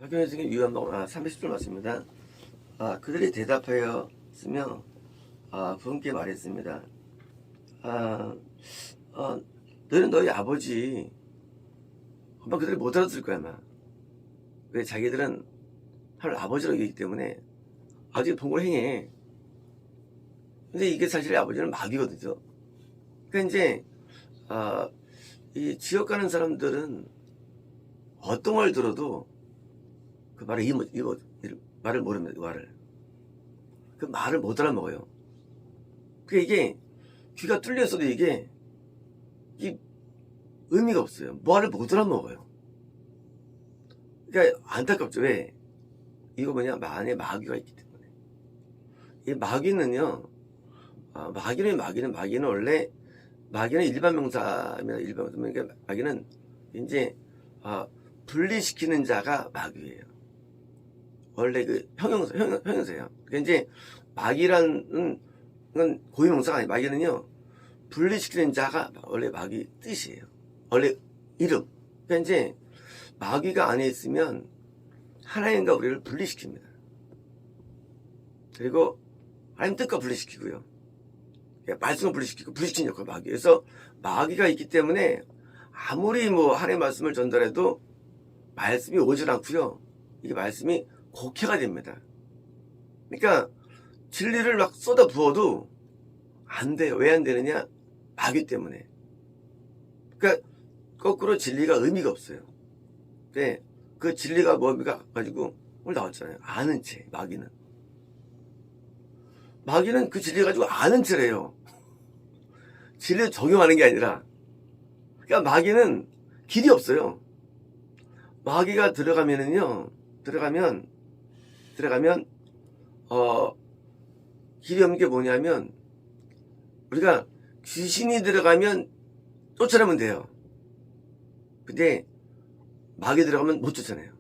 박경현 선생님 유언목 310절 맞습니다. 그들이 대답하였으며 부흥께 말했습니다. 너는 너희 아버지 아마 그들이 못 알아들을 거야 아마. 왜 자기들은 하나님 아버지라고 얘기하기 때문에 아직 봉고를 행해. 근데 이게 사실 아버지는 마귀거든요. 그러니까 이제 이 지옥 가는 사람들은 어떤 말 들어도 그 말을 말을 모릅니다. 그 말을 못 알아먹어요. 이게 귀가 뚫렸어도 이게 의미가 없어요. 말을 못 알아먹어요. 그러니까 안타깝죠. 왜? 이거 안에 마귀가 있기 때문에. 이 마귀는요, 마귀는 원래, 마귀는 일반 명사입니다. 일반 명사. 그러니까 마귀는 이제, 분리시키는 자가 마귀예요. 원래 그 형용사예요. 그러니까 이제, 마귀라는 건 고유명사가 아니에요. 마귀는요, 분리시키는 자가 원래 마귀 뜻이에요. 원래 이름. 그러니까 이제, 마귀가 안에 있으면 하나님과 우리를 분리시킵니다. 그리고 하나님 뜻과 분리시키고요. 말씀을 분리시키는 역할 마귀. 그래서 마귀가 있기 때문에 아무리 하나님의 말씀을 전달해도 말씀이 오질 않고요. 이게 말씀이 곡해가 됩니다. 그러니까 진리를 막 쏟아 부어도 안 돼요. 왜 안 되느냐? 마귀 때문에. 그러니까 거꾸로 진리가 의미가 없어요. 네, 그 진리가 뭡니까? 가지고 오늘 나왔잖아요. 아는 채, 마귀는 그 진리 가지고 아는 채래요. 진리를 적용하는 게 아니라. 그러니까 마귀는 길이 없어요. 마귀가 들어가면 길이 없는 게 뭐냐면 우리가 귀신이 들어가면 쫓아내면 돼요. 근데 마귀 들어가면 못 쫓아내요.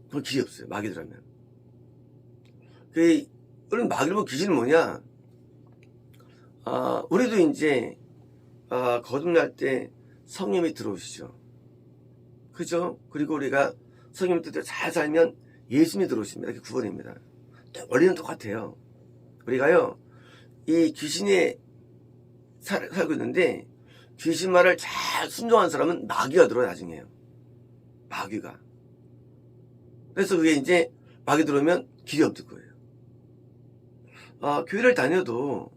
그건 길이 없어요. 마귀 들어가면. 그럼 마귀를 보면 귀신은 뭐냐? 우리도 이제, 거듭날 때 성령이 들어오시죠. 그죠? 그리고 우리가 성령 뜻대로 잘 살면 예수님이 들어오십니다. 그게 구원입니다. 원리는 똑같아요. 우리가요, 이 귀신이 살고 있는데, 귀신 말을 잘 순종한 사람은 마귀가 들어와요, 나중에요. 마귀가. 그래서 그게 이제 마귀 들어오면 길이 없을 거예요. 교회를 다녀도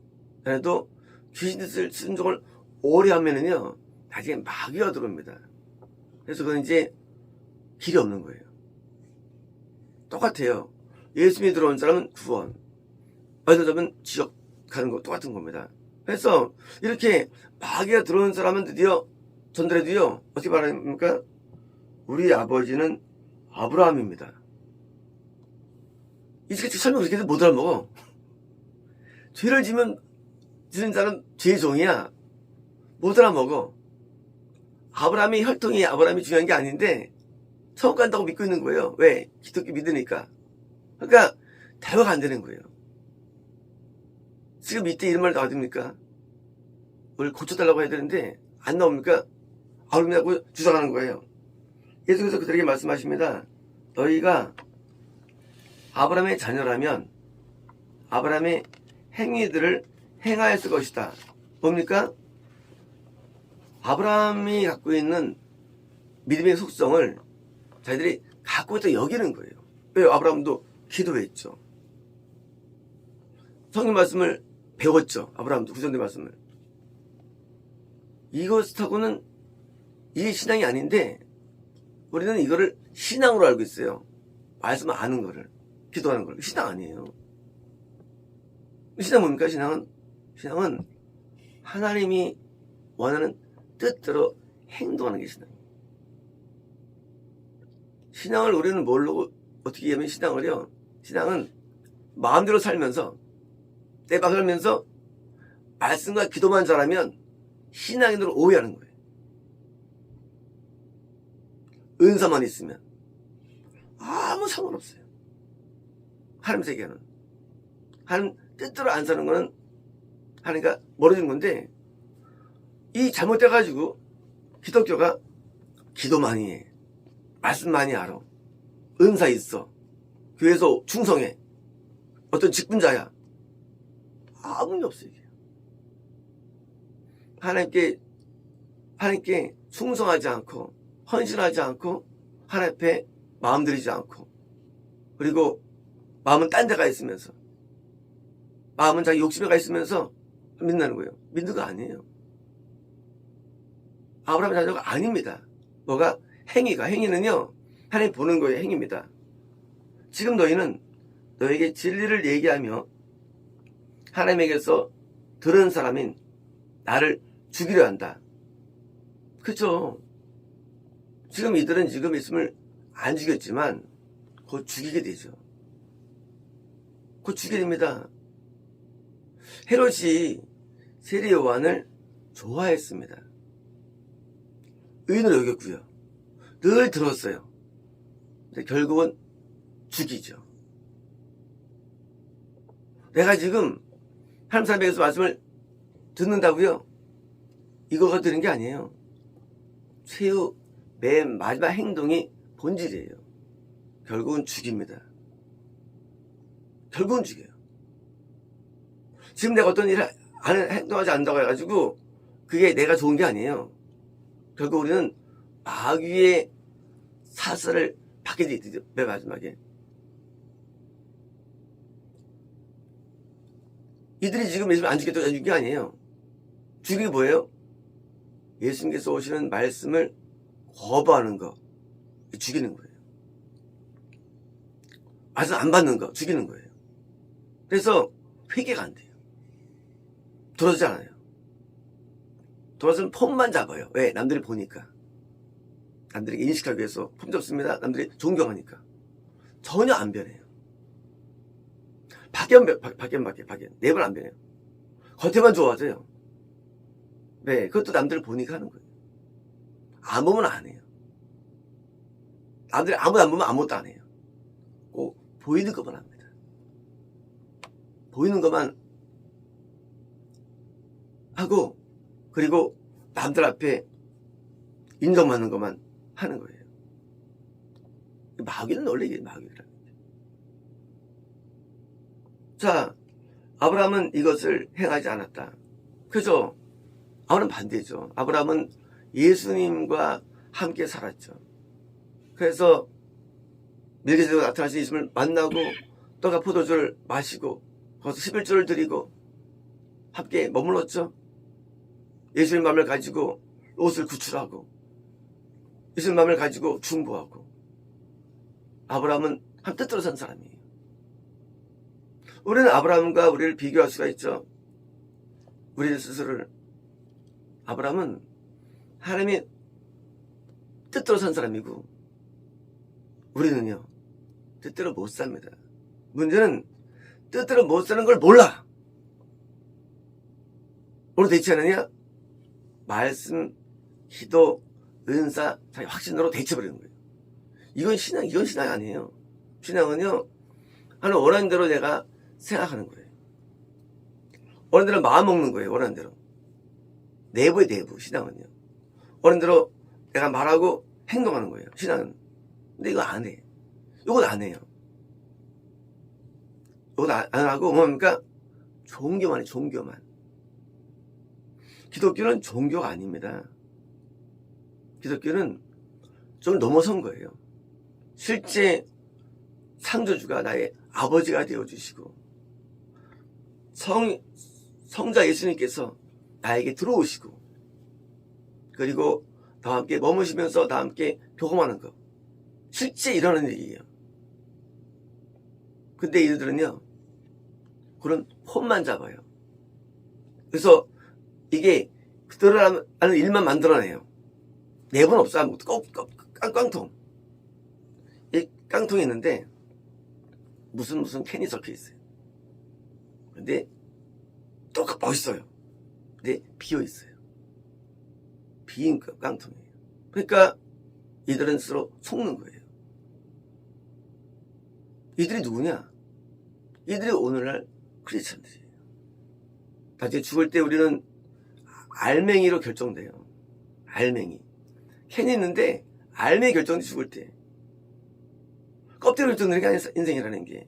귀신 뜻을 순종을 오래 하면은요, 나중에 마귀가 들어옵니다. 그래서 그건 이제 길이 없는 거예요. 똑같아요. 예수님이 들어온 사람은 구원, 마귀가 들어오면 지옥 가는 거 똑같은 겁니다. 그래서 이렇게 마귀가 들어온 사람은 드디어 전달해도요, 어떻게 말합니까? 우리 아버지는 아브라함입니다. 이 새끼 설명 그렇게 해도 못 알아먹어. 죄를 지는 사람 죄의 종이야. 못 알아먹어. 아브라함이 혈통이 아브라함이 중요한 게 아닌데 천국 간다고 믿고 있는 거예요. 왜? 기독교 믿으니까. 그러니까 대화가 안 되는 거예요. 지금 이때 이런 말 나와줍니까? 그걸 고쳐달라고 해야 되는데 안 나옵니까? 아브라함이라고 주장하는 거예요. 예수께서 그들에게 말씀하십니다. 너희가 아브라함의 자녀라면 아브라함의 행위들을 행하였을 것이다. 뭡니까? 아브라함이 갖고 있는 믿음의 속성을 자기들이 갖고 있다 여기는 거예요. 왜? 아브라함도 기도했죠. 성경 말씀을 배웠죠. 아브라함도 구전의 말씀을. 이것하고는 이게 신앙이 아닌데 우리는 이거를 신앙으로 알고 있어요. 말씀을 아는 거를. 기도하는 걸. 신앙 아니에요. 신앙 뭡니까? 신앙은 하나님이 원하는 뜻대로 행동하는 게 신앙이에요. 신앙을 우리는 뭘로 어떻게 이해하면 신앙은 마음대로 살면서 때박 살면서 말씀과 기도만 잘하면 신앙인으로 오해하는 거예요. 은사만 있으면 아무 상관없어요. 하나님 세계는. 하나님 뜻대로 안 사는 거는 하나님과 멀어진 건데 이 잘못돼가지고 기독교가 기도 많이 해. 말씀 많이 알아. 은사 있어. 교회에서 충성해. 어떤 직분자야. 아무리 없어 이게. 하나님께 충성하지 않고 헌신하지 않고 하나님 앞에 마음 들이지 않고 그리고 마음은 딴 데 가 있으면서 마음은 자기 욕심에 가 있으면서 믿는다는 거예요. 믿는 거 아니에요. 아브라함의 자녀가 아닙니다. 뭐가? 행위는요 하나님 보는 거예요. 행위입니다. 지금 너희는 너에게 진리를 얘기하며 하나님에게서 들은 사람인 나를 죽이려 한다. 그렇죠? 지금 이들은 지금 있음을 안 죽였지만 곧 죽이게 되죠. 곧 죽이게 됩니다. 헤롯이 세례 요한을 좋아했습니다. 의인으로 여겼고요. 늘 들었어요. 근데 결국은 죽이죠. 내가 지금 하나님 사람에게서 말씀을 듣는다고요? 이거가 되는 게 아니에요. 최후 맨 마지막 행동이 본질이에요. 결국은 죽입니다. 결국은 죽여요. 지금 내가 어떤 일을 행동하지 않는다고 해가지고 그게 내가 좋은 게 아니에요. 결국 우리는 마귀의 사슬을 받게 돼 있죠. 맨 마지막에. 이들이 지금 예수님 안 죽겠다고 죽인 게 아니에요. 죽인 게 뭐예요? 예수님께서 오시는 말씀을 거부하는 거. 죽이는 거예요. 말씀 안 받는 거. 죽이는 거예요. 그래서 회개가 안 돼요. 돌아서지 않아요. 돌아서는 폼만 잡아요. 왜? 남들이 보니까. 남들에게 인식하기 위해서 폼 잡습니다. 남들이 존경하니까. 전혀 안 변해요. 밖에. 내부는 안 변해요. 겉에만 좋아져요. 네, 그것도 남들을 보니까 하는 거예요. 안 보면 안 해요. 남들이 아무도 안 보면 아무것도 안 해요. 꼭 보이는 것만 합니다. 보이는 것만 하고 그리고 남들 앞에 인정받는 것만 하는 거예요. 마귀는 원래 이게 마귀라는 거죠. 자, 아브라함은 이것을 행하지 않았다. 그죠? 아브라함은 반대죠. 아브라함은 예수님과 함께 살았죠. 그래서 멜기세덱으로 나타나신 예수님을 만나고 떡과 포도주를 마시고 거기서 11조를 드리고 함께 머물렀죠. 예수님 마음을 가지고 옷을 구출하고 예수님 마음을 가지고 중보하고 아브라함은 한 뜻대로 산 사람이에요. 우리는 아브라함과 우리를 비교할 수가 있죠. 우리 스스로를 아브라함은 하나님이 뜻대로 산 사람이고 우리는요 뜻대로 못 삽니다. 문제는 뜻대로 못 사는 걸 몰라. 오늘 대체하느냐? 말씀, 기도, 은사, 자기 확신으로 대체버리는 거예요. 이건 신앙이 아니에요. 신앙은요 하나님 원하는 대로 내가 생각하는 거예요. 원하는 대로 마음 먹는 거예요. 원하는 대로. 내부의 내부 신앙은요. 원하는 대로 내가 말하고 행동하는 거예요. 신앙은. 근데 이거 안 해. 이건 안 해요. 이건 안 하고 뭡니까? 종교만 해. 종교만. 기독교는 종교가 아닙니다. 기독교는 좀 넘어선 거예요. 실제 창조주가 나의 아버지가 되어주시고 성자 예수님께서 나에게 들어오시고 그리고 나와 함께 머무시면서 나와 함께 교감하는 것. 실제 일어나는 얘기예요. 근데 이들은요 그런 폼만 잡아요. 그래서 이게 그들을 하는 일만 만들어내요. 내부는 없어. 아무것도 깡통. 이 깡통이 있는데 무슨 캔이 섞여 있어요. 근데 똑같 멋있어요. 근데 비어 있어요. 비인 깡통이에요. 그러니까 이들은 서로 속는 거예요. 이들이 누구냐? 이들이 오늘날 크리스천들이에요. 나중에 죽을 때 우리는 알맹이로 결정돼요. 알맹이. 캔이 있는데 알맹이 결정돼 죽을 때. 껍데기를 뜯는 게 아니라 인생이라는 게.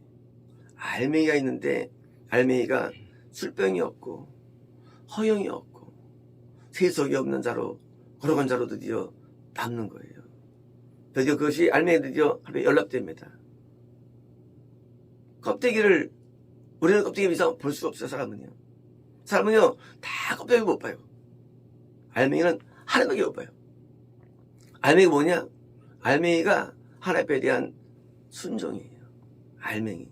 알맹이가 있는데 알맹이가 술병이 없고 허영이 없고 세속이 없는 자로 걸어간 자로 드디어 남는 거예요. 드디어 그것이 알맹이 드디어 하루에 연락됩니다. 껍데기를 우리는 껍데기 이상 볼 수가 없어요. 사람은요 다 껍데기 못 봐요. 알맹이는 하나밖에 못 봐요. 알맹이가 뭐냐? 알맹이가 하나님에 대한 순종이에요. 알맹이.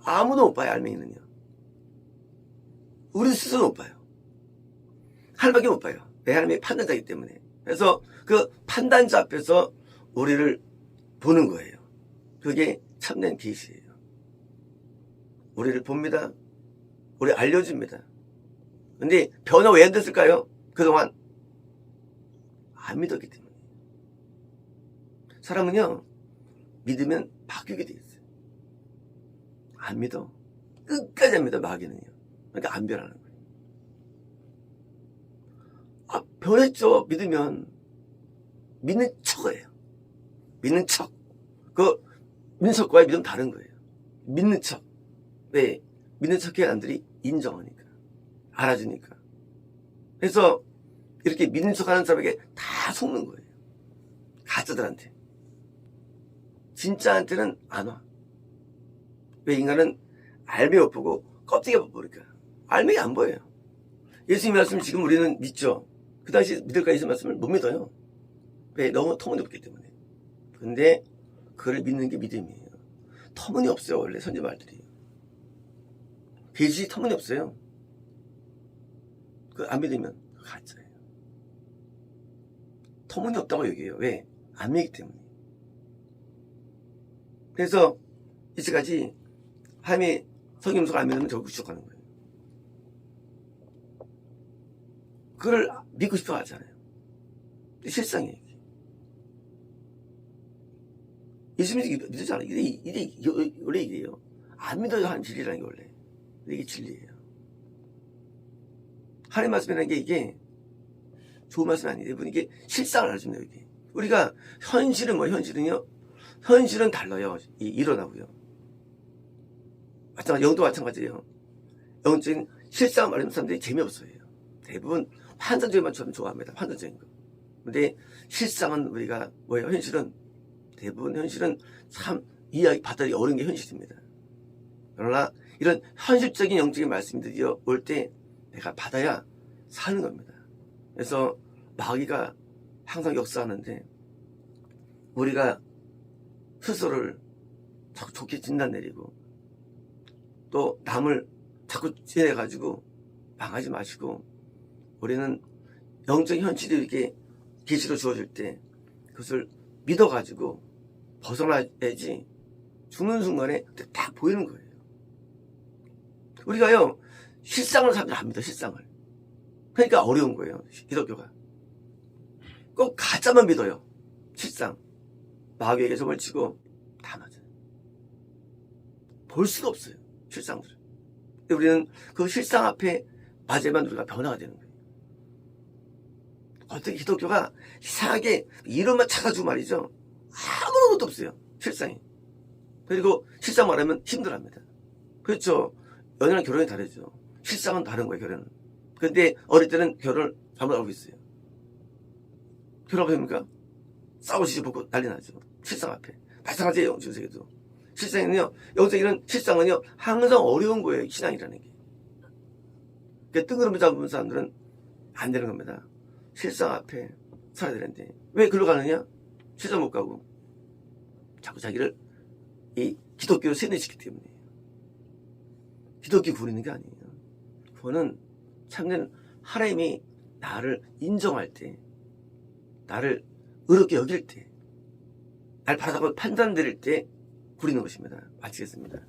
아무도 못 봐요. 알맹이는요. 우리 스스로 못 봐요. 하나님밖에 못 봐요. 내 하나님이 판단자이기 때문에. 그래서 그 판단자 앞에서 우리를 보는 거예요. 그게 참된 계시예요. 우리를 봅니다. 우리 알려줍니다. 근데 변화 왜 안 됐을까요? 그동안 안 믿었기 때문에. 사람은요 믿으면 바뀌게 돼 있어요. 안 믿어. 끝까지 안 믿어. 마귀는요. 그러니까 안 변하는 거예요. 아, 변했죠. 믿으면 믿는 척이에요. 믿는 척. 그 믿는 척과 믿음 다른 거예요. 믿는 척. 왜? 믿는 척해 남들이 인정하니까, 알아주니까. 그래서 이렇게 믿는 척하는 사람에게 다 속는 거예요. 가짜들한테. 진짜한테는 안 와. 왜? 인간은 알맹이 못 보고 껍데기가 못 보니까. 알맹이 안 보여요. 예수님 말씀 지금 우리는 믿죠. 그 당시 믿을까 예수 말씀을 못 믿어요. 왜? 너무 터무니없기 때문에. 근데 그를 믿는 게 믿음이에요. 터무니없어요. 원래 선지 말들이. 계시 터무니없어요. 그 안 믿으면 가짜예요. 터무니없다고 얘기해요. 왜? 안 믿기 때문에. 그래서 이제까지 하나님의 성경서를 안 믿으면 결국 죽어가는 거예요. 그걸 믿고 싶어 하잖아요. 실상이에요. 예수님이 믿으잖아요. 원래 이게요. 안 믿어도 하는 진리라는 게 원래. 이게 진리예요. 하나님 말씀이라는 게 이게 좋은 말씀이 아니에요. 이게 실상을 알려줍니다. 이게. 우리가 현실은 현실은요. 현실은 달라요. 일어나고요. 마찬가지, 영도 마찬가지예요. 영적인 실상을 말하는 사람들이 재미없어요. 대부분 환상적인 말처럼 좋아합니다. 환상적인 거. 근데 실상은 우리가 뭐예요? 현실은 대부분 현실은 참 이해하기 받아들이기 어려운 게 현실입니다. 그러나 이런 현실적인 영적인 말씀들이 올 때 내가 받아야 사는 겁니다. 그래서 마귀가 항상 역사하는데 우리가 스스로를 자꾸 좋게 진단 내리고 또 남을 자꾸 지내가지고 망하지 마시고 우리는 영적인 현실이 이렇게 계시로 주어질 때 그것을 믿어가지고 벗어나야지 죽는 순간에 딱 보이는 거예요. 우리가요 실상을 사람들이 안 믿어. 실상을. 그러니까 어려운 거예요. 기독교가. 꼭 가짜만 믿어요. 실상. 마귀에게 점을 치고 다 맞아요. 볼 수가 없어요. 실상들을. 우리는 그 실상 앞에 맞아야만 우리가 변화가 되는 거예요. 어떻게 기독교가 이상하게 이름만 찾아주고 말이죠. 아무런 것도 없어요. 실상이. 그리고 실상 말하면 힘들어합니다. 그렇죠. 연애랑 결혼이 다르죠. 실상은 다른 거예요. 결혼은. 근데 어릴 때는 결혼을 잘못 알고 있어요. 결혼해보니까 싸우고 시집보고 난리 나죠. 실상 앞에. 마찬가지예요. 영적인 세계도. 실상은요. 영적인 실상은요. 항상 어려운 거예요. 신앙이라는 게. 그러니까 뜬구름 잡은 사람들은 안 되는 겁니다. 실상 앞에 살아야 되는데 왜 글로 가느냐? 실상 못 가고 자꾸 자기를 이 기독교로 세뇌시키기 때문에. 기독교 구리는 게 아니에요. 그거는 참된 하나님이 나를 인정할 때, 나를 의롭게 여길 때, 날 바라다고 판단 드릴 때 부리는 것입니다. 마치겠습니다.